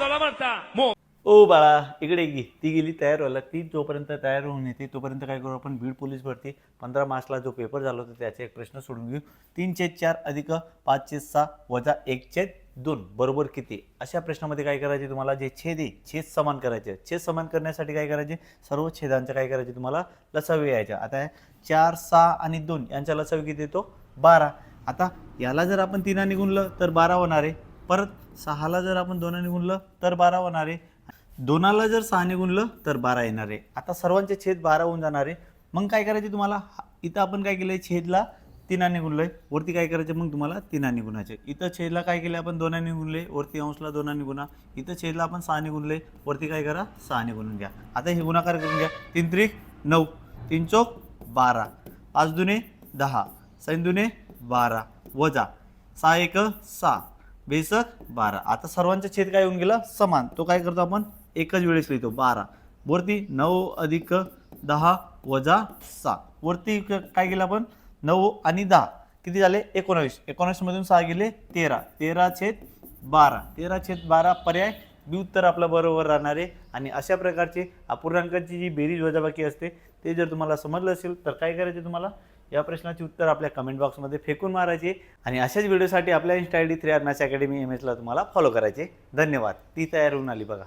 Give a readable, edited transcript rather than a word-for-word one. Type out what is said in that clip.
भावला म्हणता ओ बाळा इकडे ती गेली तयार व्हायला. ती जोपर्यंत तयार होऊन येते तोपर्यंत काय करू आपण, बीड पोलीस भरती 15 मार्चला जो पेपर झाला होता त्याचे एक प्रश्न सोडून घेऊ. 3/4 अधिक 5/6 वजा 1/2 बरोबर किती. अशा प्रश्नामध्ये काय करायचे तुम्हाला, जे छेद आहे छेद समान करायचे. छेद समान करण्यासाठी काय करायचे, सर्व छेदांचं काय करायचे तुम्हाला लसावी यायच्या. आता 4, 6 आणि 2 यांचा लसावी किती येतो 12. आता याला जर आपण 3 ने गुणलं तर 12 होणार आहे. परत 6ला जर आपण 2 ने गुणलं तर 12 होणार आहे. 2ला जर 6 ने गुणलं तर 12 येणार आहे. आता सर्वांचे छेद 12 होऊन जाणार आहे. मग काय करायचे तुम्हाला, इथं आपण काय केलंय, छेदला 3 ने गुणलंय, वरती काय करायचं मग तुम्हाला 3 ने गुणायचे. इथं छेदला काय केलं आपण 2 ने गुणले, वरती अंशला 2 ने गुणा. इथं छेदला आपण 6 ने गुणले, वरती काय करा 6 ने गुणून घ्या. आता हे गुणाकार करून घ्या. 3 त्रिक 9, 3 चौक 12, 5 दुने 10, 6 दुने 12 वजा 6 1 6 बेसक 12. आता सर्वांचे छेद काय होऊन गेलं समान. तो काय करतो आपण एकच वेळेस लिहितो 12. वरती 9 अधिक 10 वजा 6. वरती काय केलं आपण 9 आणि 10 किती झाले 19. 19 मधून 6 गेले 13. 13/12. 13/12 पर्याय बी उत्तर आपलं बरोबर राहणार आहे. आणि अशा प्रकारची अपूर्णांकाची जी बेरीज वजाबाकी असते ते जर तुम्हाला समजलं असेल तर काय करायचे, तुम्हाला या प्रश्नाचे उत्तर आपल्या कमेंट बॉक्समध्ये फेकून मारायचे. आणि अशाच व्हिडिओसाठी आपल्या Insta ID 3R maths academy MS ला तुम्हाला फॉलो करायचे. धन्यवाद. ती तयार होऊन आली बघा.